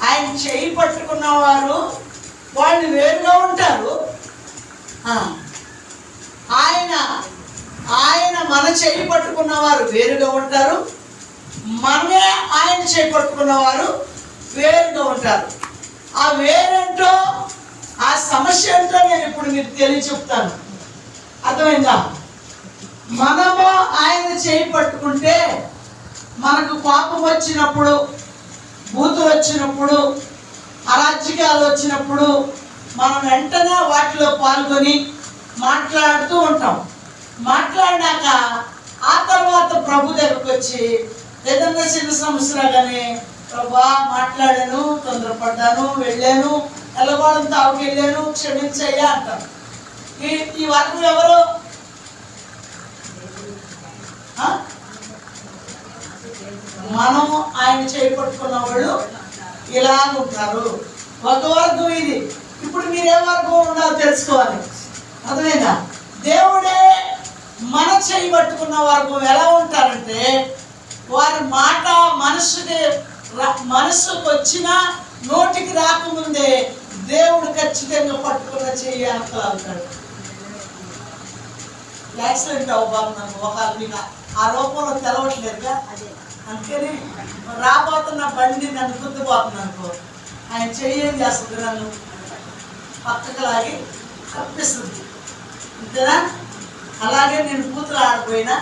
ఆయన చేయి పట్టుకున్న వారు వాళ్ళు వేరుగా ఉంటారు. ఆయన మన చేయి పట్టుకున్న వారు వేరుగా ఉంటారు, మనమే ఆయన చేయి పట్టుకున్న వారు వేరుగా ఉంటారు. ఆ వేరేంటో, ఆ సమస్య ఏంటో నేను ఇప్పుడు మీకు చెప్తాను. అర్థమైందా? మనము ఆయన చేయి పట్టుకుంటే మనకు కోపం వచ్చినప్పుడు, బూతులు వచ్చినప్పుడు, అరాజకాలు వచ్చినప్పుడు మనం వెంటనే వాటిలో పాల్గొని మాట్లాడుతూ ఉంటాం. మాట్లాడినాక ఆ తర్వాత ప్రభు దగ్గరకు వచ్చి ఏదన్నా చిన్న సమస్య కానీ, ప్రభా మాట్లాడాను, తొందరపడ్డాను, వెళ్ళాను, ఎల్లగోడం తావుకి వెళ్ళాను, క్షమించయ్యా అంటాం. ఈ వాక్యం ఎవరు? మనము ఆయన చేపట్టుకున్న వాళ్ళు ఇలాగ ఉంటారు. ఒక వర్గం ఇది. ఇప్పుడు మీరు ఏ వర్గం ఉండాలో తెలుసుకోవాలి. అర్థమైందా? దేవుడే మన చేయి పట్టుకున్న వర్గం ఎలా ఉంటారంటే, వారి మాట మనసుకు వచ్చినా నోటికి రాకముందే దేవుడు ఖచ్చితంగా పట్టుకున్న చెయ్యి అంటాడు. యాక్సిడెంట్ అవ్వబాను ఒక మీకు ఆ రూపంలో తెలవట్లేదుగా, అందుకని రాబోతున్న బండి నన్ను గుర్తుపోతుంది అనుకో, ఆయన చెయ్యి ఏం చేస్తుంది, నన్ను పక్కకు లాగి తప్పిస్తుంది. అంతేనా? అలాగే నేను కూతురు ఆడిపోయినా,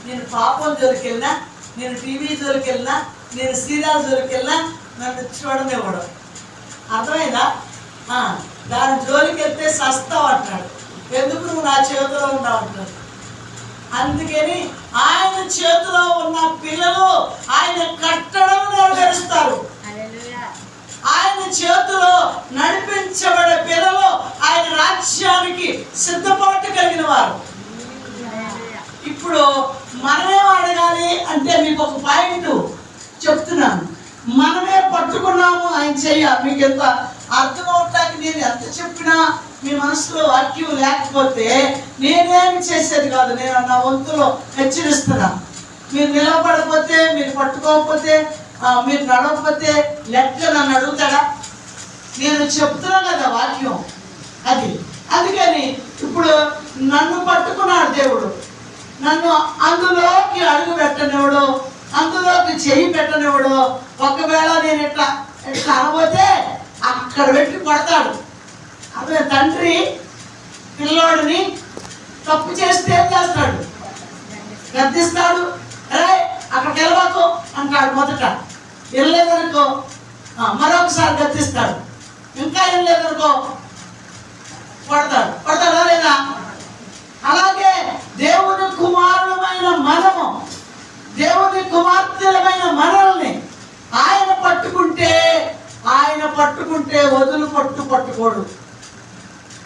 నేను పాపం జోలికి వెళ్ళినా, నేను టీవీ జోలికి వెళ్ళినా, నేను సీరియల్ జోలికి వెళ్ళినా నన్ను చూడనివ్వడం. అర్థమైందా? దాని జోలికి వెళ్తే సస్తావు అంటాడు. ఎందుకు నువ్వు నా చేతిలో ఉన్నావు అంటాడు. అందుకని ఆయన చేతిలో ఉన్న పిల్లలు ఆయన కట్టడం నెరవేరుస్తారు. ఆయన చేతిలో నడిపించబడే పిల్లలు ఆయన రాజ్యానికి సిద్ధపాటు కలిగిన వారు. ఇప్పుడు మనమేం అడగాలి అంటే, మీకు ఒక పాయింట్ చెప్తున్నాను. మనమే పట్టుకున్నాము ఆయన చెయ్య. మీకు ఎంత అర్థం అవటానికి నేను ఎంత చెప్పినా మీ మనసులో వాక్యం లేకపోతే నేనేమి చేసేది కాదు. నేను నా వంతులో హెచ్చరిస్తున్నా. మీరు నిలబడకపోతే, మీరు పట్టుకోకపోతే, మీరు నడవకపోతే లెక్క నన్ను అడుగుతాడా? నేను చెప్తున్నా కదా వాక్యం అది. అందుకని ఇప్పుడు నన్ను పట్టుకున్నాడు దేవుడు. నన్ను అందులోకి అడుగు పెట్టనివాడు, అందులోకి చెయ్యి పెట్టనివాడు. ఒకవేళ నేను ఎట్లా అనబోతే అక్కడ పెట్టి కొడతాడు. అదే తండ్రి పిల్లోడిని తప్పు చేస్తే ఏం చేస్తాడు? గద్దిస్తాడు. అరే అక్కడికి వెళ్ళబోతు అంటాడు. మొదట వెళ్ళలేదనుకో మరొకసారి గద్దిస్తాడు. ఇంకా వెళ్ళలేదనుకో కొడతాడా లేదా? అలాగే దేవుని కుమారులమైన మనము, దేవుని కుమార్తెలమైన మనల్ని ఆయన పట్టుకుంటే వదులు పట్టుకోడు.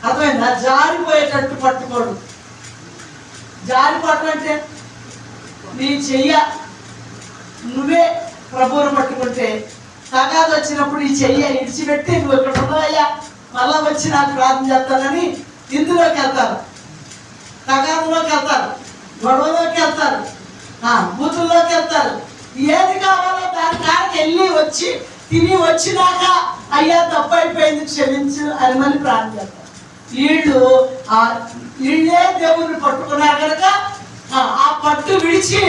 అర్థమైందా? జారిపోయేటట్టు పట్టుకోడు. జారిపట్టు అంటే నీ చెయ్య నువ్వే ప్రభువును పట్టుకుంటే, తగాదు వచ్చినప్పుడు ఈ చెయ్య ఇడిచిపెట్టి నువ్వు ఇక్కడ ఉన్నావయ్యా, మళ్ళా వచ్చి నాకు ప్రార్థన చేస్తానని ఇందులోకి వెళ్తారు, తగాదులోకి వెళ్తారు, గొడవలోకి వెళ్తారు, బూతుల్లోకి వెళ్తారు. ఏది కావాలో దాని కాడికి వెళ్ళి వచ్చి తిని వచ్చినాక అయ్యా తప్పు అయిపోయింది క్షమించు అని మళ్ళీ ప్రార్థన చేస్తారు. వీళ్ళే దేవుడిని పట్టుకున్నారు కనుక ఆ పట్టు విడిచి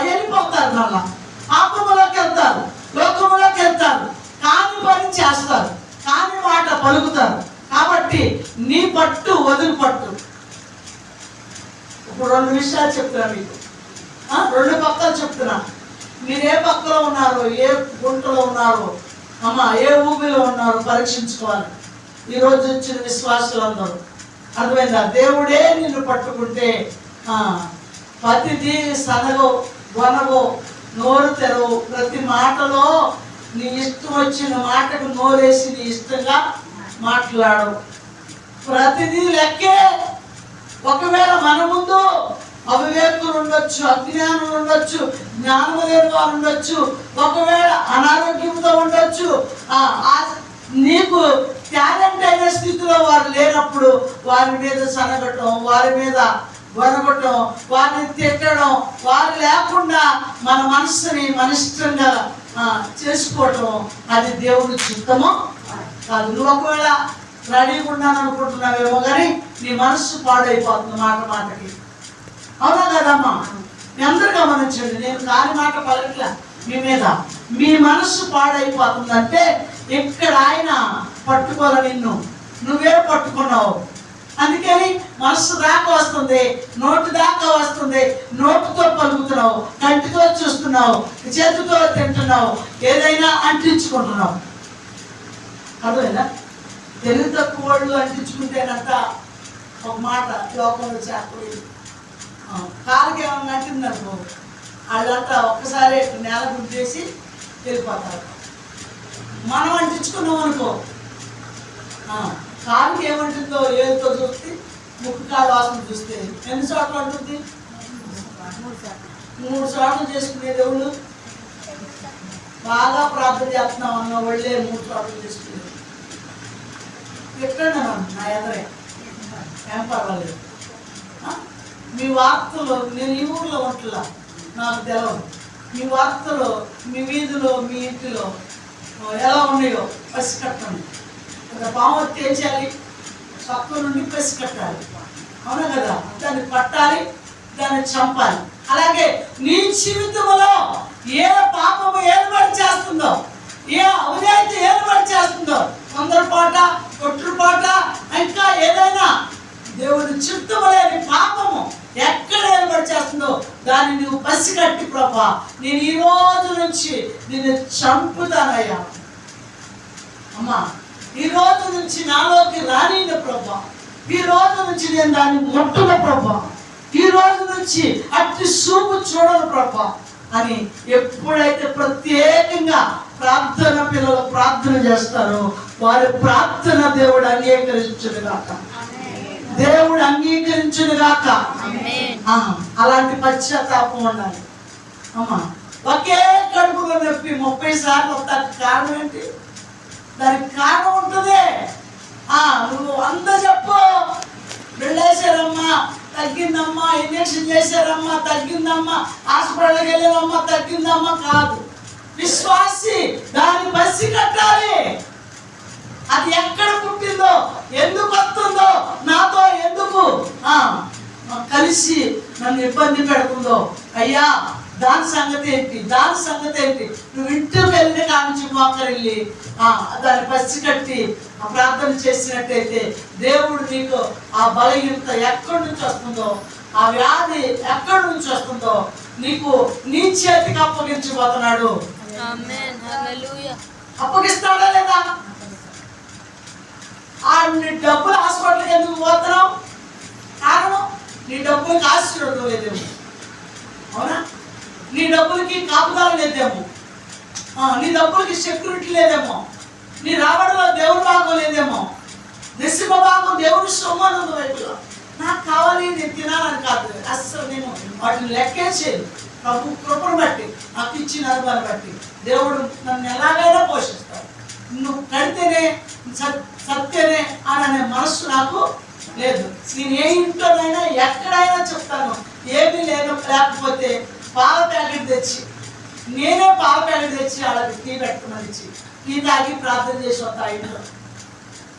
వెళ్ళిపోతారు. మళ్ళా పాపములోకి వెళ్తారు, లోకములోకి వెళ్తారు, కాని పని చేస్తారు, కాని మాట పలుకుతారు. కాబట్టి నీ పట్టు వదులు పట్టు. ఇప్పుడు 2 విషయాలు చెప్తున్నా మీకు, 2 పక్కలు చెప్తున్నా. మీరు ఏ పక్కలో ఉన్నారో, ఏ గుంటలో ఉన్నారో, ఏ ఊబిలో ఉన్నారో పరీక్షించుకోవాలి. ఈరోజు వచ్చిన విశ్వాసులందరూ. అర్థమైందా? దేవుడే నిన్ను పట్టుకుంటే ప్రతిదీ సనగో వనగో నోరు తెరవు. ప్రతి మాటలో నీ ఇష్టం వచ్చిన మాటకు నోరేసి నీ ఇష్టంగా మాట్లాడు. ప్రతిదీ లెక్కే. ఒకవేళ మన ముందు అవివేకులు ఉండొచ్చు, అజ్ఞానులు ఉండొచ్చు, జ్ఞానం లేని వారు ఉండొచ్చు, ఒకవేళ అనారోగ్యంతో ఉండొచ్చు, నీకు టాలెంట్ అయిన స్థితిలో వారు లేనప్పుడు వారి మీద సనగటం, వారి మీద వనగొట్టడం, వారిని తిట్టడం, వారు లేకుండా మన మనస్సుని మన ఇష్టంగా చేసుకోవటం అది దేవుని చిత్తమో కాదు. నువ్వు ఒకవేళ రెడీగా ఉన్నాను అనుకుంటున్నావేమో కానీ నీ మనస్సు పాడైపోతుంది మాటకి. అవునా కదమ్మా? మీ అందరూ గమనించండి, నేను కాని మాట పలకట్లా మీ మీద. మీ మనస్సు పాడైపోతుందంటే ఇక్కడ ఆయన పట్టుకోవాలి నిన్ను, నువ్వే పట్టుకున్నావు. అందుకని మనస్సు దాకా వస్తుంది, నోటు దాకా వస్తుంది, నోటుతో పలుకుతున్నావు, కంటితో చూస్తున్నావు, చేతితో తింటున్నావు, ఏదైనా అంటించుకుంటున్నావు. అదేనా? తెలివి తక్కువ వాళ్ళు అంటించుకుంటేనంత ఒక మాట లోకంలో చేపలేదు. కాలుకి ఏమన్నా అంటిందనుకో వాళ్ళంతా ఒక్కసారి నేల గుడ్డేసి వెళ్ళిపోతారు. మనం అంటించుకున్నాం అనుకో కాలుకి ఏమంటుందో ఏదో చూస్తే ముక్కు కాలు వాసన చూస్తే ఎన్ని చోట్ల ఉంటుంది? 3 చోట్ల చేసుకునే దేవుళ్ళు. బాగా ప్రార్థన చేస్తున్నాం అన్న వాళ్ళే 3 చోట్ల చేసుకునేది. ఎక్కడన్నా నా ఎదరే ఏం పర్వాలేదు. మీ వార్తలు నేను ఈ ఊర్లో ఉంటలా నాకు తెలవదు. మీ వార్తలు మీ వీధిలో మీ ఇంటిలో ఎలా ఉన్నాయో పసికట్టండి. ఒక పాము తేల్చాలి, పక్క నుండి పసికట్టాలి. అవునా కదా? దాన్ని పట్టాలి, దాన్ని చంపాలి. అలాగే నీ జీవితంలో ఏ పాపము ఏలుబడి చేస్తుందో, ఏ అవినీతి ఏలుబడి చేస్తుందో, తొందరపాట, కొట్టుపాట, ఇంకా ఏదైనా దేవుని చిత్తము లేని పాపము ఎక్కడ ఏలుబడి చేస్తుందో దాన్ని నువ్వు పసిగట్టి ప్రభా నేను ఈ రోజు నుంచి నిన్ను చంపుతానయ్యా. అమ్మా ఈ రోజు నుంచి నాలోకి రానిన ప్రభా, ఈ రోజు నుంచి నేను దాన్ని ముట్టున ప్రభా, ఈ రోజు నుంచి అట్టి చూపు చూడను ప్రభా అని ఎప్పుడైతే ప్రత్యేకంగా ప్రార్థన పిల్లలు ప్రార్థన చేస్తారో వారి ప్రార్థన దేవుడు అంగీకరించును గాక, దేవుడు అంగీకరించును గాక. అలాంటి పశ్చాత్తాపం ఉండాలి. అమ్మా ఒకే కడుపులో నొప్పి 30 సార్లు వస్తానికి కారణం ఏంటి? దానికి కారణం ఉంటుంది. నువ్వు అంత చెప్పు, వెళ్ళేశారమ్మా తగ్గిందమ్మా, ఇంజక్షన్ చేశారమ్మా తగ్గిందమ్మా, హాస్పిటల్కి వెళ్ళామమ్మా తగ్గిందమ్మా కాదు. విశ్వాసి దాన్ని పసి కట్టాలి. అది ఎక్కడ పుట్టిందో, ఎందుకు వస్తుందో, నాతో ఎందుకు కలిసి నన్ను ఇబ్బంది పెడుతుందో, అయ్యా దాని సంగతి ఏంటి, దాని సంగతి ఏంటి? నువ్వు ఇంటికి వెళ్ళి కానించి మోకరిల్లి దాన్ని పసి కట్టి ప్రార్థన చేసినట్టయితే దేవుడు నీకు ఆ బలహీనత ఎక్కడి నుంచి వస్తుందో, ఆ వ్యాధి ఎక్కడి నుంచి వస్తుందో నీకు నీ చేతికి అప్పగించబోతున్నాడు. అప్పగిస్తాడా లేదా? నీ డబ్బులు హాస్పిటల్కి ఎందుకు పోతున్నావు? కారణం నీ డబ్బులకి ఆశీర్వాదం లేదేమో. అవునా? నీ డబ్బులకి కాపుదాలు లేదేమో, నీ డబ్బులకి సెక్యూరిటీ లేదేమో, నీ రాబడిలో దేవుని భాగం లేదేమో, దశమ భాగం దేవుని సొమ్మనందు వైపులో. నాకు కావాలి, నేను తినాలని కాదు, అస్సలు నేను వాటిని లెక్కేసేది. ప్రభు కృపను బట్టి, నాకు ఇచ్చిన అనుభవాన్ని బట్టి దేవుడు నన్ను ఎలాగైనా పోషిస్తాడు. నువ్వు కడితేనే సత్యనే అనే మనస్సు నాకు లేదు. నేను ఏ ఇంట్లోనైనా ఎక్కడైనా చెప్తాను, ఏమీ లేకపోతే పాల ప్యాకెట్ తెచ్చి, నేనే పాల ప్యాకెట్ తెచ్చి వాళ్ళకి టీ పెట్టుకున్నది ఇచ్చి టీ తాగి ప్రార్థన చేసి వస్తా ఇంట్లో.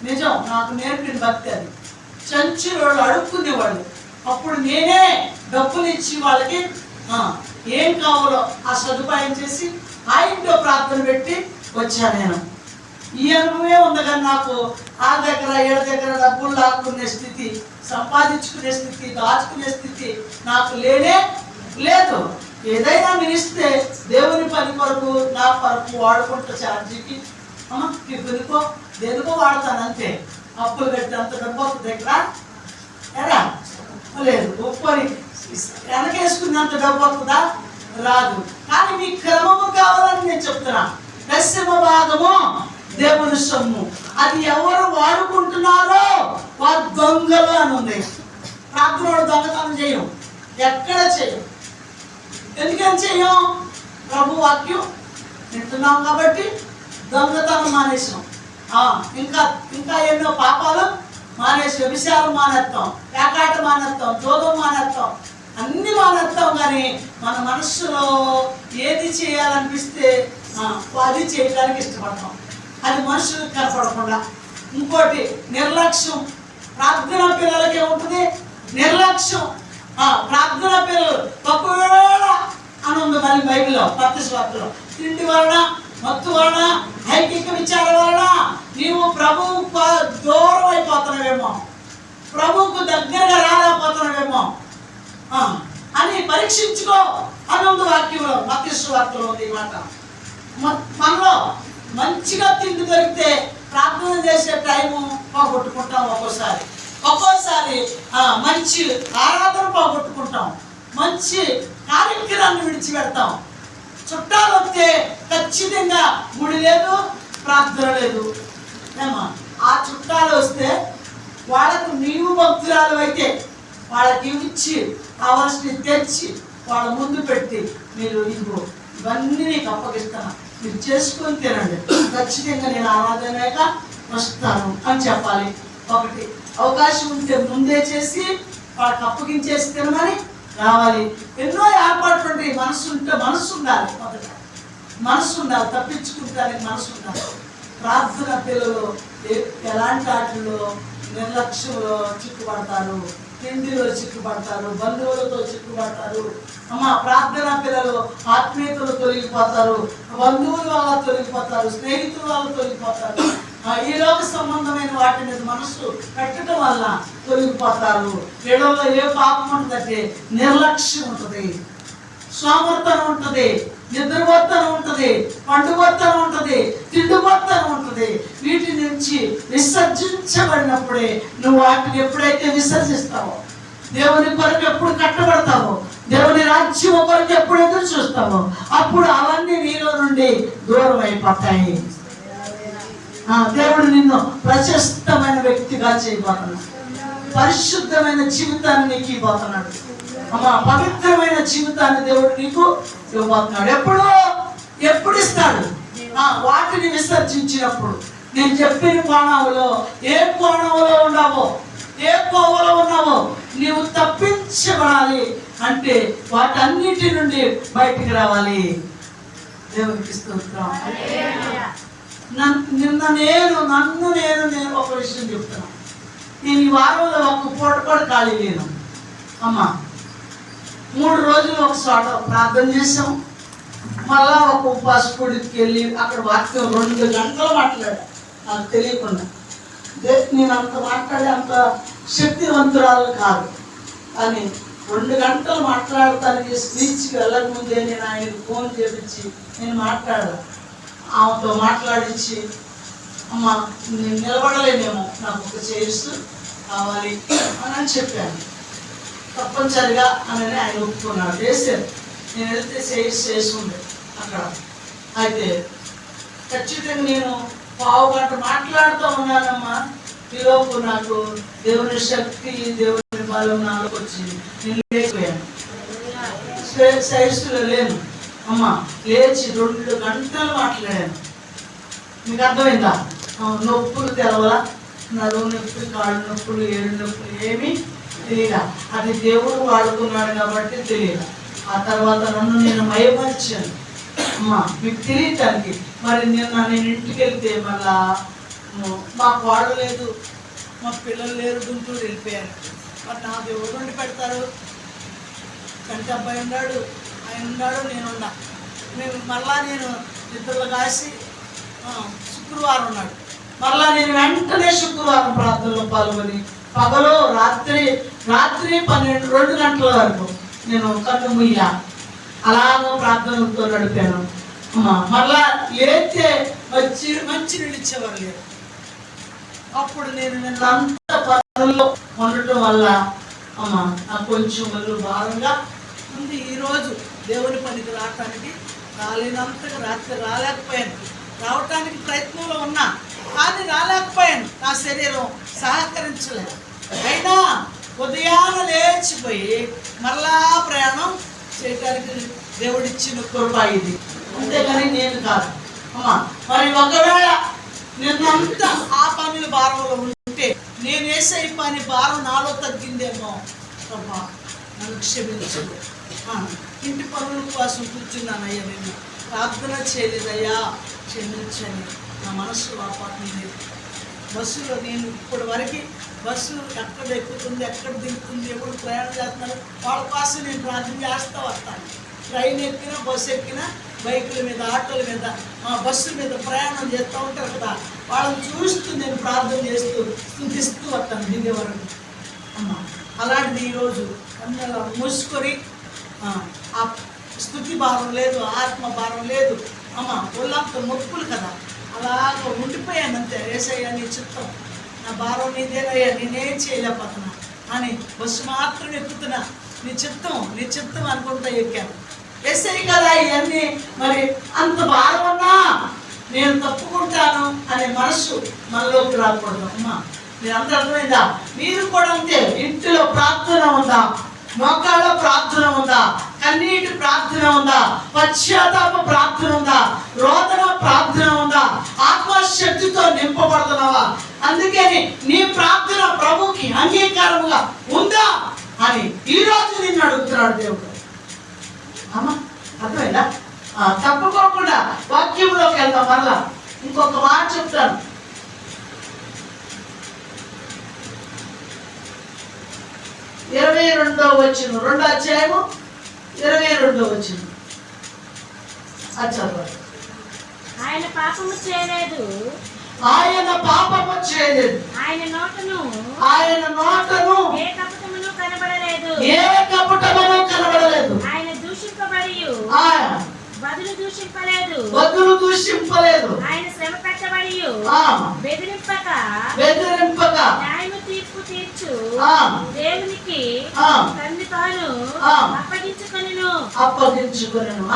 నిజం, నాకు నేర్పిన భక్తి అది. చంచులు అడుక్కునేవాళ్ళు, అప్పుడు నేనే డబ్బులు ఇచ్చి వాళ్ళకి ఏం కావాలో ఆ సదుపాయం చేసి ఆ ఇంట్లో ప్రార్థన పెట్టి వచ్చాను నేను. ఈ అనుభవమే ఉంది కానీ నాకు ఆ దగ్గర ఏళ్ళ దగ్గర డబ్బులు లాక్కునే స్థితి, సంపాదించుకునే స్థితి, దాచుకునే స్థితి నాకు లేనే లేదు. ఏదైనా మినిస్తే దేవుని పని కొరకు నా కొరకు వాడుకుంటా, ఛార్జీకి టిఫిన్కో దేనికో వాడతాను అంతే. అప్పులు కట్టి అంత డబ్బు ఒక దగ్గర ఎరా లేదు, ఉప్పని వెనకేసుకున్నంత డబ్బు వస్తుందా? రాదు. కానీ మీ క్రమము కావాలని నేను చెప్తున్నా. దశమ భాగము దేవుని సొమ్ము, అది ఎవరు వాడుకుంటున్నారో వారు దొంగలు అని ఉంది. ప్రార్థన దొంగతనం చేయం, ఎక్కడ చేయం. ఎందుకని చెయ్యం? ప్రభు వాక్యం వింటున్నాం కాబట్టి దొంగతనం మానేసాం. ఇంకా ఇంకా ఎన్నో పాపాలు మానేసి, వ్యభిచారం మానేస్తాం, పేకాట మానేస్తాం, జోదం మానేస్తాం, అన్ని మానేస్తాం. కానీ మన మనస్సులో ఏది చేయాలనిపిస్తే అది చేయడానికి ఇష్టపడతాం, అది మనుషులకు కనపడకుండా. ఇంకోటి నిర్లక్ష్యం. ప్రార్థన పిల్లలకి ఏముంటుంది? నిర్లక్ష్యం. ప్రార్థన పిల్లలు ఒకవేళ అని ఉంది మళ్ళీ బైబిల్లో, కొత్త స్వార్థలో, తిండి వలన, మత్తు వలన, ఐకిక విచారం వలన నీవు ప్రభువుకు దూరం అయిపోతున్నావేమో, ప్రభువుకు దగ్గరగా రాలేకపోతున్నావేమో అని పరీక్షించుకో అని ఉంది వాక్యంలో, మత్తయి సువార్తలో ఉంది ఈ మాట. మనలో మంచిగా తిండి దొరికితే ప్రార్థన చేసే టైము పోగొట్టుకుంటాం, ఒక్కోసారి మంచి ఆరాధన పోగొట్టుకుంటాం, మంచి కార్యక్రమాన్ని విడిచిపెడతాం. చుట్టాలు వస్తే ఖచ్చితంగా గుడి లేదు, ప్రార్థన లేదు. ఆ చుట్టాలు వస్తే వాళ్ళకు నీవు భక్తురాలు అయితే వాళ్ళకి ఇచ్చి కావాల్సినవి తెచ్చి వాళ్ళ ముందు పెట్టి, మీరు ఇవన్నీ నీకు అప్పగిస్తాను, మీరు చేసుకొని తినండి, ఖచ్చితంగా నేను ఆరాధనగా వస్తాను అని చెప్పాలి. ఒకటి అవకాశం ఉంటే ముందే చేసి వాళ్ళకి అప్పగించేసి తినమని రావాలి. ఎన్నో ఏర్పాట్లు ఉంటాయి. మనసు ఉండాలి, మొదట మనసు ఉండాలి, తప్పించుకుంటానికి మనసు ఉండాలి. ప్రార్థన పిల్లలు ఎలాంటి వాటిలో నిర్లక్ష్యంలో చిక్కుపడతారు, తిండిలో చిక్కుపడతారు, బంధువులతో చిక్కుపడతారు. ప్రార్థన పిల్లలు ఆత్మీయతలు తొలగిపోతారు, బంధువుల వల్ల తొలగిపోతారు, స్నేహితుల వల్ల తొలగిపోతారు, ఈ లోక సంబంధమైన వాటి మీద మనసు పెట్టడం వల్ల తొలగిపోతారు. వీళ్ళలో ఏ పాపం ఉంటుందంటే నిర్లక్ష్యం ఉంటుంది, సోమర్తనం ఉంటుంది, నిద్రపోతనం ఉంటుంది, పండుగొత్తనం ఉంటుంది, తిండిపోతనం ఉంటుంది. వీటి నుంచి విసర్జించబడినప్పుడే నువ్వు వాటిని ఎప్పుడైతే విసర్జిస్తావో, దేవుని కొరకు ఎప్పుడు కట్టబడతావో, దేవుని రాజ్యం కొరకు ఎప్పుడు ఎదురు చూస్తావో, అప్పుడు అవన్నీ నీలో నుండి దూరం అయిపోతాయి. దేవుడు నిన్ను ప్రశస్తమైన వ్యక్తిగా చేయబోతున్నాడు, పరిశుద్ధమైన జీవితాన్ని నీకు ఇవ్వబోతున్నాడు, పవిత్రమైన జీవితాన్ని దేవుడు నీకు ఇవ్వబోతున్నాడు. ఎప్పుడు ఇస్తాడు? వాటిని విసర్జించినప్పుడు. నేను చెప్పిన కోణంలో ఏ కోణంలో ఉన్నావో, ఏ కోవలో ఉన్నావో నీవు తప్పించబడాలి అంటే వాటన్నిటి నుండి బయటికి రావాలి. దేవునికి స్తోత్రం. నన్ను నేను ఒక విషయం చెప్తున్నాను. నేను ఈ వారంలో ఒక పూట కూడా ఖాళీ లేను. 3 రోజులు ఒక చోట ప్రార్థన చేసాం, మళ్ళా ఒక ఉపవాస గుడికి వెళ్ళి అక్కడ వాక్యం 2 గంటలు మాట్లాడా, నాకు తెలియకుండా. నేను అంత మాట్లాడే అంత శక్తివంతురాలు కాదు, కానీ 2 గంటలు మాట్లాడటానికి స్పీచ్కి వెళ్ళకముందే నేను ఆయనకు ఫోన్ చేపించి నేను మాట్లాడాను. ఆమెతో మాట్లాడించి, నేను నిలబడలేనేమో, నాకు ఒక చైర్స్ కావాలి అని చెప్పాను. తప్పనిసరిగా అని ఆయన ఒప్పుకున్నాడు, చేశారు. నేను వెళ్తే చైర్స్ చేసుకుండే అక్కడ. అయితే ఖచ్చితంగా నేను 1/2 గంట మాట్లాడుతూ ఉన్నానమ్మా. ఈలోపు నాకు దేవుని శక్తి, దేవుని బలం నాలోకి వచ్చి నేను లేకపోయాను, చైర్స్లో లేను. లేచి 2 గంటలు మాట్లాడాను. మీకు అర్థమైందా? నొప్పులు తెలవలా, నడువు నొప్పులు, కాళ్ళు నొప్పులు, ఏడు నొప్పులు ఏమీ తెలియదా. అది దేవుడు వాడుకున్నాడు కాబట్టి తెలియదు. ఆ తర్వాత నన్ను నేను మయపరిచాను. మీకు తెలియటానికి. మరి నేను ఇంటికి వెళ్తే మళ్ళా మా కోడ లేదు, మా పిల్లలు లేరు, గుంటూరు వెళ్ళిపోయారు. మరి నాకు ఎవరు వండి పెడతారు? కంటి అబ్బాయి ఉన్నాడు, ఆయన ఉన్నాడు, నేనున్నా. నేను నిద్రలు కాసి శుక్రవారం ఉన్నాడు. మళ్ళా నేను వెంటనే శుక్రవారం ప్రార్థనలో పాల్గొని పగలు రాత్రి 2 గంటల వరకు నేను కన్ను ముయ్యా అలాగో ప్రార్థనలతో నడిపాను. మళ్ళా లేతే మంచి నీళ్ళు ఇచ్చేవారు లేరు. అప్పుడు నేను అంత పనుల్లో ఉండటం వల్ల నాకు కొంచెం ఒళ్ళు భారంగా ఉంది. ఈరోజు దేవుని పనికి రావటానికి రాలేనంతగా రాత్రి రాలేకపోయాను. రావటానికి ప్రయత్నంలో ఉన్నా, కానీ రాలేకపోయాను. నా శరీరం సహకరించలేదు. అయినా ఉదయాన లేచిపోయి మరలా ప్రయాణం చేయడానికి దేవుడిచ్చిన కృప ఇది, అంతేగాని నేను కాదు. మరి ఒకవేళ నిన్నంతా ఆ పనుల భారంలో ఉంటే నేను వేసే ఈ పని భారం నాలో తగ్గిందేమో, నన్ను క్షమించు. ఇంటి పనుల కోసం కూర్చున్నానయ్యా. నేను ప్రార్థన చేయలేదయ్యా క్షమించని నా మనసు ఆపాటుంది. బస్సులో నేను ఇప్పటి వరకు బస్సు ఎక్కడ ఎక్కుతుంది, ఎక్కడ దిగుతుంది, ఎప్పుడు ప్రయాణం చేస్తున్నారు వాళ్ళ కోసం నేను ప్రార్థన చేస్తూ వస్తాను. ట్రైన్ ఎక్కినా, బస్సు ఎక్కినా, బైకుల మీద, ఆటోల మీద, బస్సు మీద ప్రయాణం చేస్తూ ఉంటారు కదా, వాళ్ళని చూస్తూ నేను ప్రార్థన చేస్తూ స్తుతిస్తూ వస్తాను దిగే వరకు. అమ్మ అలాంటిది ఈరోజు అన్నీ మూసుకొని ఆ స్థుతి భారం లేదు, ఆత్మ భారం లేదు. అమ్మ ఒళ్ళంతా నొప్పులు కదా, అలాగ ఉండిపోయాను అంతే. యేసయ్యా నీ చిత్తం, నా భారం నీదేనయ్యా, నేనేం చేయలేకపోతున్నా అని బస్సు మాత్రం ఎక్కుతున్నా. నీ చిత్తం అనుకుంటా ఎక్కాను. యేసయ్య కదా ఇవన్నీ, మరి అంత భారం ఉన్నా నేను తప్పుకుంటాను అనే మనసు మనలోకి రాకూడదు. అమ్మా మీరు అందరూ అర్థమైందా? మీరు కూడా అంతే. ఇంటిలో ప్రార్థన ఉందా? మోకాళ్ళ ప్రార్థన ఉందా? కన్నీటి ప్రార్థన ఉందా? పశ్చాత్తాప ప్రార్థన ఉందా? రోదన ప్రార్థన ఉందా? ఆత్మశక్తితో నింపబడుతున్నావా? అందుకని నీ ప్రార్థన ప్రభుకి అంగీకారముగా ఉందా అని ఈరోజు నిన్ను అడుగుతున్నాడు దేవుడు. అమ్మా అర్థమైందా? తప్పుకోకుండా వాక్యంలోకి వెళ్తాం. మరలా ఇంకొక మాట చెప్తాను. 22వ వచనం, 2వ అధ్యాయము 22వ వచనం. ఆయన పాపము చేయలేదు, ఆయన పాపము చేయలేదు, ఆయన నోటను ఏ కపటమును కనబడలేదు, ఆయన దూషింపబడియు బదులు దూషింపలేదు, ఆయన శ్రమ పెట్టబడియు బెదిరింపక న్యాయము తీర్పు తీర్చు దేవునికి తన్ను తాను అప్పగించుకొనెను.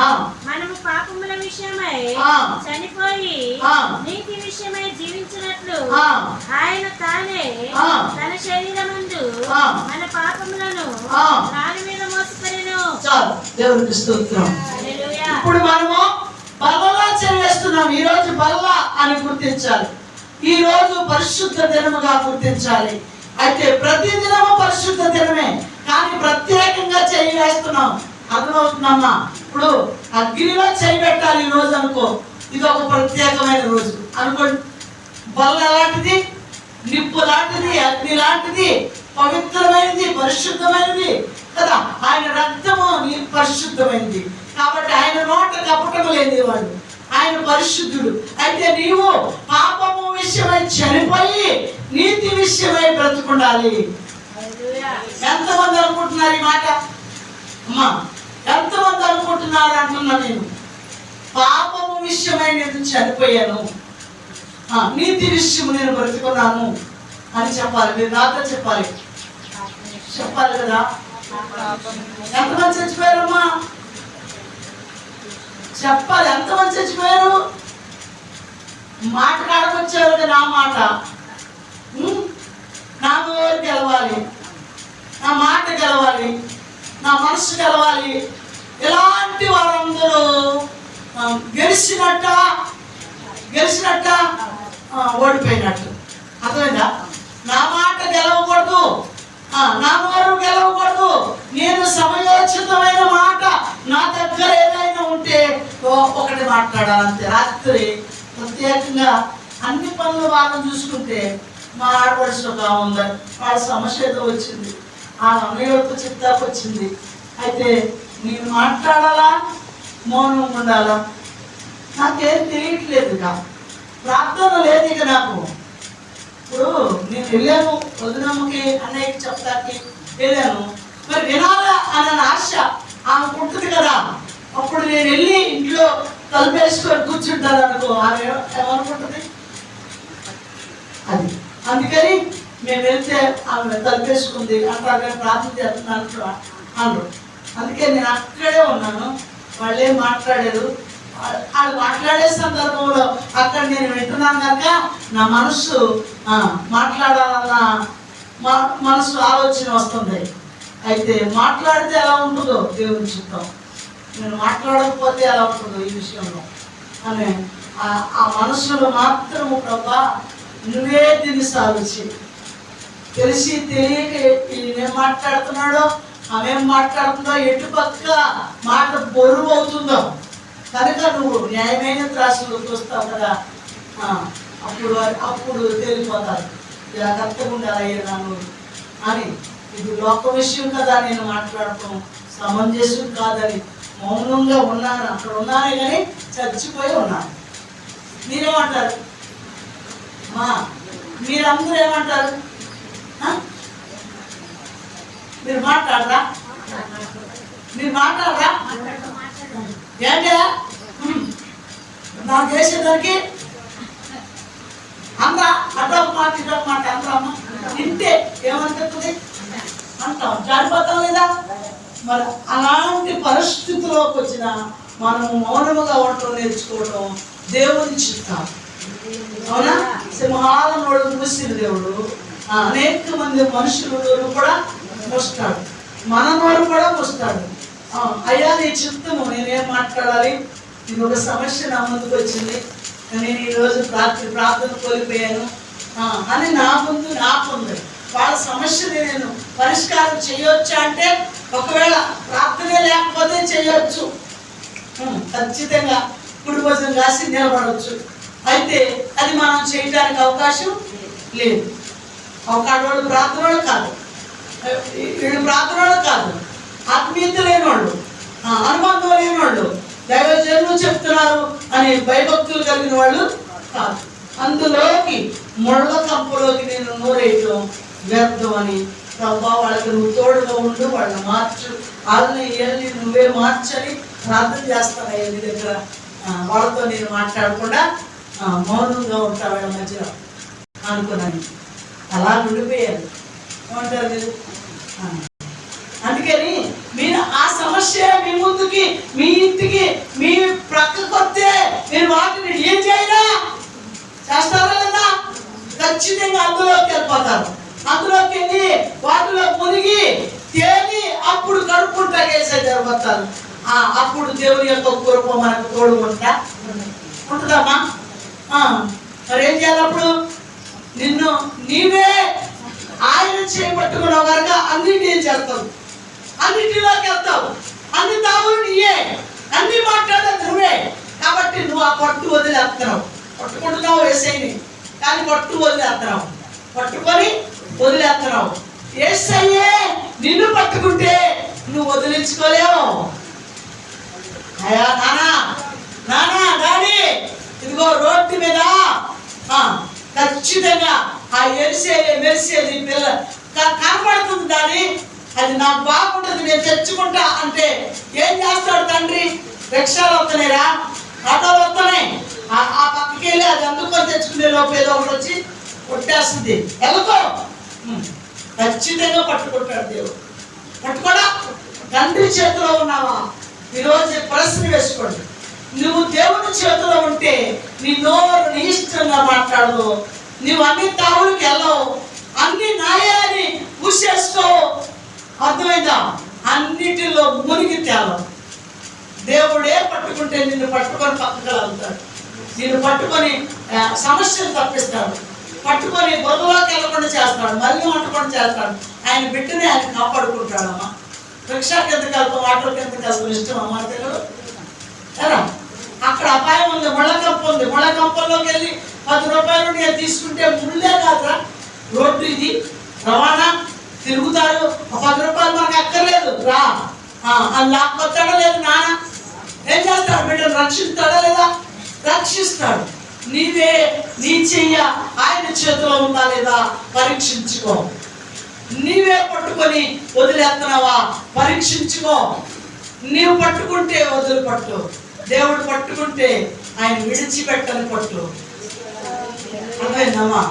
మనము పాపముల విషయమై చనిపోయి నీతి విషయమై జీవించినట్లు ఆయన తానే తన శరీరమందు మన పాపములను దాని మీద మోసుకొనెను. దేవునికి స్తోత్రం. ఇప్పుడు మనము బల్లలా చేస్తున్నాం. ఈ రోజు బల్ల అని గుర్తించాలి. ఈ రోజు పరిశుద్ధ దినముగా గుర్తించాలి. అయితే ప్రతి దినము పరిశుద్ధ దినమే, కానీ ప్రత్యేకంగా చేయి వేస్తున్నాం. అర్థమవుతుందమ్మా? ఇప్పుడు అగ్నిలో చేయి పెట్టాలి ఈ రోజు అనుకో, ఇది ఒక ప్రత్యేకమైన రోజు అనుకోండి. బల్ల ఎలాంటిది? నిప్పు లాంటిది, అగ్ని లాంటిది, పవిత్రమైనది, పరిశుద్ధమైనది కదా. ఆయన రక్తము పరిశుద్ధమైనది కాబట్టి ఆయన నోట కపటము లేనివాడు, ఆయన పరిశుద్ధుడు. అయితే నీవు పాపము విషయమై చనిపోయి నీతి విషయమై బ్రతుకుండాలి. ఎంతమంది అనుకుంటున్నారు ఈ మాట? అమ్మా ఎంతమంది అనుకుంటున్నారు అంటున్నా నేను. పాపము విషయమై నేను చనిపోయాను, నీతి విషయం నేను బ్రతుకున్నాను అని చెప్పాలి. మీరు నాతో చెప్పాలి కదా. ఎంతమంది చచ్చిపోయారమ్మా? చెప్పాలి. ఎంతమంది చచ్చిపోయారు? మాట కాడకొచ్చారు. నా మాట, నా నోరు గెలవాలి, నా మాట గెలవాలి, నా మనసు గెలవాలి. ఇలాంటి వారందరూ గెలిచినట్ట ఓడిపోయినట్టు. అర్థమైందా? నా మాట గెలవకూడదు, నా నోరు గెలవకూడదు. నేను సమయోచితమైన మాట నా దగ్గర ఏదైనా ఉంటే ఒకటి మాట్లాడాలంతే. రాత్రి ప్రత్యేకంగా అన్ని పనులు బాగా చూసుకుంటే మా ఆడపడుచు ఒక ఉంది, వాళ్ళ సమస్య ఏదో వచ్చింది, ఆ అన్నయ్యతో చెప్తాకు వచ్చింది. అయితే నేను మాట్లాడాలా మౌనం ఉండాలా నాకేం తెలియట్లేదు. ఇక ప్రార్థన లేదు ఇక నాకు. ఇప్పుడు నేను వెళ్ళాను వదినమ్మకి, అన్నయ్యకి చెప్తాకి వెళ్ళాను. మరి వినాలా అన్న ఆశ ఆమెకు ఉంటుంది కదా. అప్పుడు నేను వెళ్ళి ఇంట్లో తలుపేసుకొని కూర్చుంటాను అనుకో, ఆమె ఏమనుకుంటుంది అది. అందుకని మేము వెళ్తే ఆమె తలుపేసుకుంది అంటారు, ప్రార్థన చేస్తున్నాను అన్నారు. అందుకే నేను అక్కడే ఉన్నాను. వాళ్ళే మాట్లాడారు. వాళ్ళు మాట్లాడే సందర్భంలో అక్కడ నేను వింటున్నాను కనుక నా మనసు మాట్లాడాలన్న మనసు ఆలోచన వస్తుంది. అయితే మాట్లాడితే ఎలా ఉంటుందో దేవుని చిత్తం, నేను మాట్లాడకపోతే ఎలా ఉంటుందో ఈ విషయంలో అని ఆ మనసులో మాత్రము ప్రభా నువ్వే దీన్ని సాధించి తెలిసి తెలియక ఏం మాట్లాడుతున్నాడో ఆమెం మాట్లాడుతుందో ఎటుపక్క మాట బరువు అవుతుందో కనుక నువ్వు న్యాయమైన త్రాసులు చూస్తావు కదా, అప్పుడు అప్పుడు తేలిపోతారు. జాగ్రత్తగా ఉండాలయ్యా నువ్వు అని. ఇది లోక విషయం కదా, నేను మాట్లాడటం సమంజసం కాదని మౌనంగా ఉన్నాను. అక్కడ ఉన్నానే కానీ చచ్చిపోయి ఉన్నాను. మీరేమంటారు? మీరందరూ ఏమంటారు? మీరు మాట్లాడరా? మీరు మాట్లాడరా? ఏంటే నాకు చేసేదానికి అందరా అటొక మాట ఇటొక మాట అంటామా? ఇంటే ఏమనిపిస్తుంది అంటాం, జారిపోతాం లేదా? మరి అలాంటి పరిస్థితిలోకి వచ్చిన మనము మౌనముగా ఉండటం నేర్చుకోవడం దేవుని చిత్తం. అవునా? సింహాలనోడు మూసిన దేవుడు అనేక మంది మనుషులు కూడా మోస్తాడు, మన నోరు కూడా మోస్తాడు. అయ్యా నీ చిత్తము, నేనేం మాట్లాడాలి? ఇది ఒక సమస్య నా ముందుకు వచ్చింది, నేను ఈరోజు ప్రార్థన కోల్పోయాను అని నా ముందు నాకుంది. వాళ్ళ సమస్యని నేను పరిష్కారం చేయొచ్చా అంటే, ఒకవేళ ప్రార్థనే లేకపోతే చేయొచ్చు, ఖచ్చితంగా కుడి భుజం కాసి నిలబడవచ్చు. అయితే అది మనం చేయడానికి అవకాశం లేదు. అవకాశం ప్రార్థనలు కాదు, వీళ్ళు ప్రార్థనలు కాదు, ఆత్మీయత లేనివాళ్ళు, అనుబంధం లేనివాళ్ళు, దైవజనులు చెప్తున్నారు అని భయభక్తులు కలిగిన వాళ్ళు కాదు. అందులోకి ముళ్ళ కంపలోకి నేను నోరేయటం వ్యర్థం అని, ప్రభా వాళ్ళకి నువ్వు తోడుగా ఉండు, వాళ్ళని మార్చు, వాళ్ళని వెళ్ళి నువ్వే మార్చని ప్రార్థన చేస్తాను. నీ దగ్గర వాళ్ళతో నేను మాట్లాడకుండా మౌనంగా ఉంటా వాళ్ళ మధ్యలో అనుకున్నాను. అలా ఉండిపోయారు. ఏమంటారు మీరు? అందుకని మీరు ఆ సమస్య మీ ముందుకి, మీ ఇంటికి, మీ ప్రక్కకు వస్తే మీరు వాటిని ఏం చేయరా? చేస్తారా లేదా? ఖచ్చితంగా అందులోకి వెళ్ళిపోతారు. అందులోకి వెళ్ళి వాటిలో మునిగి తేలి అప్పుడు కడుపుకుంటా వేసే జరుగుతారు. అప్పుడు దేవుని యొక్క కృప మనకు తోడు ఉంటుందమ్మా. మరి ఏం చేయాలి? అప్పుడు నిన్ను నీవే ఆయన చేయబట్టుకున్నావు కనుక అన్నింటి ఏం చేస్తావు, అన్నింటిలోకి వెళ్తావు, అన్ని తావులు నీయే, అన్ని మాట్లాడేది నువ్వే. కాబట్టి నువ్వు ఆ పట్టు వదిలేస్తున్నావు, పట్టుకుంటున్నావు యేసయ్యని, కానీ పట్టు వదిలేస్తున్నావు, పట్టుకొని వదిలేస్తున్నావు. యేసయ్యే నిన్ను పట్టుకుంటే నువ్వు వదిలించుకోలేవు. అయ్యా నానా డాడీ, ఇదిగో రోడ్డు మీద ఖచ్చితంగా ఆ మెరిసేది పిల్ల కనబడుతుంది డాడీ, అది నాకు బాగుంటుంది, నేను తెచ్చుకుంటా అంటే ఏం చేస్తాడు తండ్రి? రిక్షాలు వస్తున్నాయిరా, ఆటోలు వస్తున్నాయి, ఆ పక్కకి వెళ్ళి అది అందుకొని తెచ్చుకునే లోపు ఏదో ఒకటి వచ్చి కొట్టేస్తుంది. వెళ్ళకో, ఖచ్చితంగా పట్టుకుంటాడు దేవుడు. పట్టుకోడా? తండ్రి చేతిలో ఉన్నావా? ఈరోజు ప్రశ్న వేసుకోండి. నువ్వు దేవుని చేతిలో ఉంటే నీ నోరు నీ ఇష్టంగా మాట్లాడదు, నువ్వు అన్ని తావులకి వెళ్ళవు, అన్ని నాయాన్ని మూసేసుకో. అర్థమైందా? అన్నిటిలో మునిగి తేలవు. దేవుడే పట్టుకుంటే నిన్ను పట్టుకొని పక్కకు వెళ్తాడు, నిన్ను పట్టుకొని సమస్యలు తప్పిస్తాడు, పట్టుకొని బొరలోకి వెళ్ళకుండా చేస్తాడు, మళ్ళీ పట్టుకొని చేస్తాడు. ఆయన బిడ్డని ఆయన కాపాడుకుంటాడమ్మా. రిక్షా కిందకి వెళ్తాం, ఆటో కిందకి వెళ్తాం, ఇష్టం అమ్మా తెలుగు ఎలా? అక్కడ అపాయం ఉంది, ముళ్ళకంప ఉంది. ముళ్ళకంపంలోకి వెళ్ళి 10 రూపాయలు నేను తీసుకుంటే ముళ్ళే కాదురా, రోడ్డు ఇది, రవాణా తిరుగుతారు. 10 రూపాయలు మనకు అక్కర్లేదు, రా అని లాక్కొస్తాడా లేదు? నాన్న ఏం చేస్తాడు? బిడ్డను రక్షిస్తాడా లేదా? రక్షిస్తాడు. నీ చెయ్య ఆయన చేతిలో ఉందా లేదా పరీక్షించుకో. నీవే పట్టుకొని వదిలేస్తున్నావా? పరీక్షించుకో. నీవు పట్టుకుంటే వదిలి పట్టు, దేవుడు పట్టుకుంటే ఆయన విడిచిపెట్టని పట్టు. అర్థమైందమ్మా?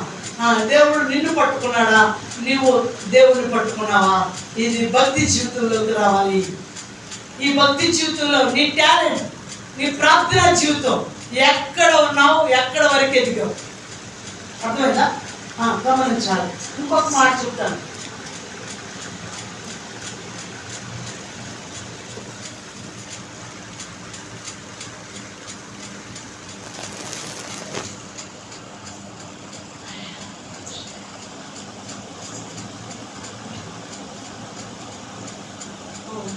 దేవుడు నిన్ను పట్టుకున్నాడా? నీవు దేవుడిని పట్టుకున్నావా? ఇది భక్తి జీవితంలోకి రావాలి. ఈ భక్తి జీవితంలో నీ టాలెంట్, నీ ప్రార్థన జీవితం ఎక్కడ ఉన్నావు, ఎక్కడ వరకు ఎదిగావు, అర్థమైందా? గమనించాలి. ఇంకొక మాట చెప్తాను.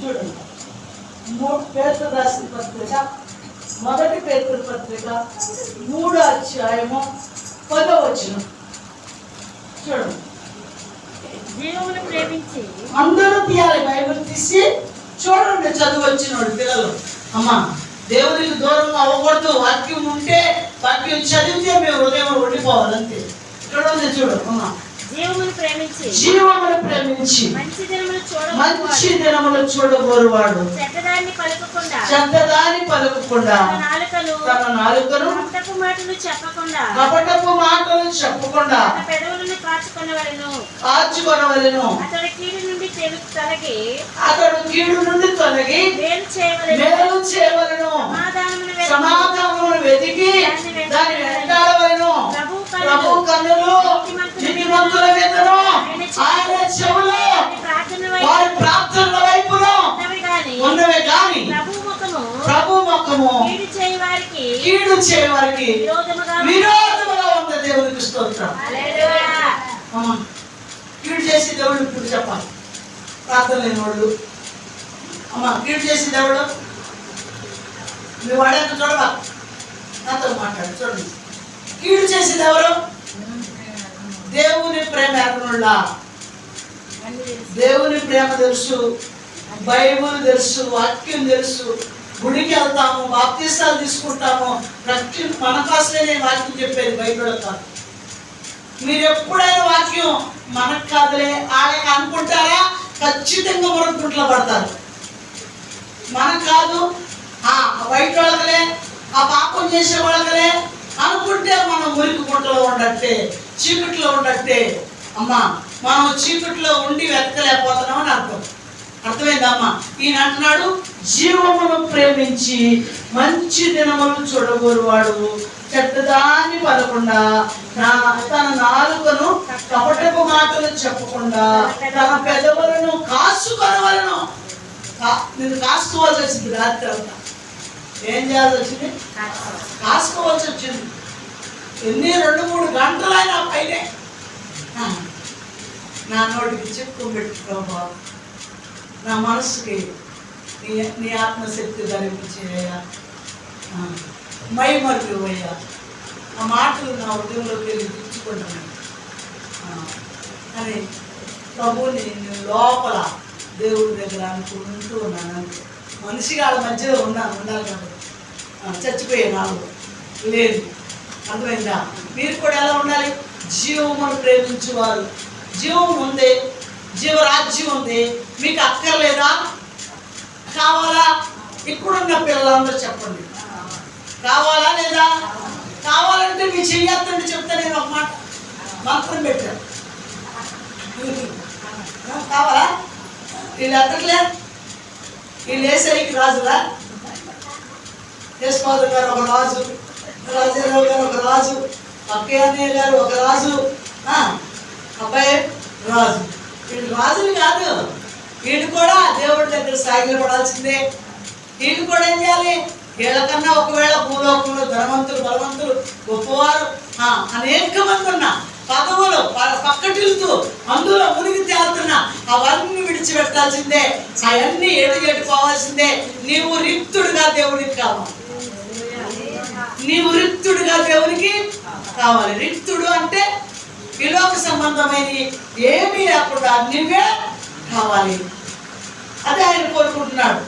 చూడండి, 3 పేతురు రాసిన పత్రిక మొదటి పేతురు పత్రిక 3వ అధ్యాయము 10వ వచనం చూడండి. జీవమును ప్రేమించి అందరూ తీయాలి, బైబిల్ తీసి చూడండి. చదువు వచ్చిన వాడు పిల్లలు, అమ్మా దేవునికి దూరంగా అవ్వకూడదు. వాక్యం ఉంటే వాక్యం చదివితే మేము హృదయం ఉండిపోవాలి అంతే. చూడండి అమ్మా, జీవమును ప్రేమించి మంచి దినములు చూడగోరువాడు చెడ్డదాన్ని పలుకకుండా తన నాలుకను కపటపు మాటలు చెప్పకుండా కాచుకొనవలెను. అతడు కీడు నుండి తొలగి మేలు చేయవలెను. సమాధానమును వెతికి దాన్ని వెంటాడవలెను. ప్రభు కన్నులు నీతిమంతుల మీదను ఆయన చెవులు వారి ప్రార్థనల వైపును ఉన్నవే గాని ప్రభు ముఖము కీడు చేయవారికి విరోధముగా ఉంది. దేవునికి స్తోత్రం. కీడు చేసి దేవుడు ఇప్పుడు చెప్పాలి. ప్రార్థన లేని వాళ్ళు అమ్మ కీడు చేసి దేవుడు మీ వాడేంత చూడవా, నాతో మాట్లాడు. చూడండి, కీడు చేసేది ఎవరు? దేవుని ప్రేమ ఎరగనులా. దేవుని ప్రేమ తెలుసు, బైబుల్ తెలుసు, వాక్యం తెలుసు. గుడికి వెళ్తాము, బాప్తీసాలు తీసుకుంటాము. మన కోసమే వాక్యం చెప్పేది, బైబిల్ కాదు. మీరు ఎప్పుడైనా వాక్యం మనకు కాదులే వాళ్ళకి అనుకుంటారా, ఖచ్చితంగా మురుగుంట్లో పడతారు. మనకు కాదు, బయట వాళ్ళకలే, ఆ పాపం చేసే వాళ్ళకలే అనుకుంటే మనం మురికి గుంటలో ఉండట్టే, చీకట్లో ఉండట్టే. అమ్మా మనం చీకట్లో ఉండి వెతకలేకపోతున్నామని అర్థమైందమ్మా. ఈయన అంటున్నాడు, జీవమును ప్రేమించి మంచి దినములు చూడగోరువాడు చెడ్డదాన్ని పలకుండా తన నాలుకను కపటపు మాటలు చెప్పకుండా తన పెదవులను కాసుకొనవలను. నేను కాసుకోవాల్సి వచ్చింది. రాత్రి అంతా ఏం చేయాల్సి వచ్చింది? కాసుకోవాల్సి వచ్చింది. ఎన్ని 2-3 గంటలైనా పైనే నా నోటికి చెప్పుకొని పెట్టుకో బాబు, నా మనసుకి నీ ఆత్మశక్తి ధరించేయ్యా, మై మరియు అయ్యా. ఆ మాటలు నా ఉదయంలోకి వెళ్ళి తెచ్చుకుంటున్నాను అని ప్రభుని లోపల దేవుడి దగ్గర అనుకుంటూ ఉన్నాను. మనిషిగా వాళ్ళ మధ్యలో ఉండాలి కాబట్టి చచ్చిపోయే నాకు లేదు. అర్థమైందా? మీరు కూడా ఎలా ఉండాలి? జీవమును ప్రేమించేవారు. జీవం ఉంది, జీవరాజ్యం ఉంది. మీకు అక్కర్లేదా? కావాలా? ఇక్కడున్న పిల్లలందరూ చెప్పండి, కావాలా లేదా? కావాలంటే మీ చెయ్యొద్దండి చెప్తా. నేను ఒక మాట మంత్రం పెట్టాను. కావాలా? వీళ్ళు ఎక్కట్లే, వీళ్ళు వేసరికి రాజులా? యశ్వాదు గారు ఒక రాజు, రాజారావు గారు ఒక రాజు, అక్కయ్య గారు ఒక రాజు, అబ్బాయి రాజు. వీళ్ళు రాజులు కాదు. వీళ్ళు కూడా దేవుడి దగ్గర సాగిలు పడాల్సిందే. వీళ్ళు కూడా ఏం చేయాలి? వీళ్ళకన్నా ఒకవేళ భూలోకంలో ధనవంతులు, బలవంతులు, గొప్పవారు అనేక మంది ఉన్నా, పదవులు పక్కటిల్తూ అందులో మునిగి తేలుతున్నా, అవన్నీ విడిచిపెట్టాల్సిందే. అవన్నీ ఎడుపోవాల్సిందే. నీవు రిక్తుడుగా దేవుడికి కావాలి. నీవు రిక్తుడుగా దేవునికి కావాలి. రిక్తుడు అంటే విలోక సంబంధమైన ఏమీ లేకుండా నువ్వే కావాలి. అదే ఆయన కోరుకుంటున్నాడు.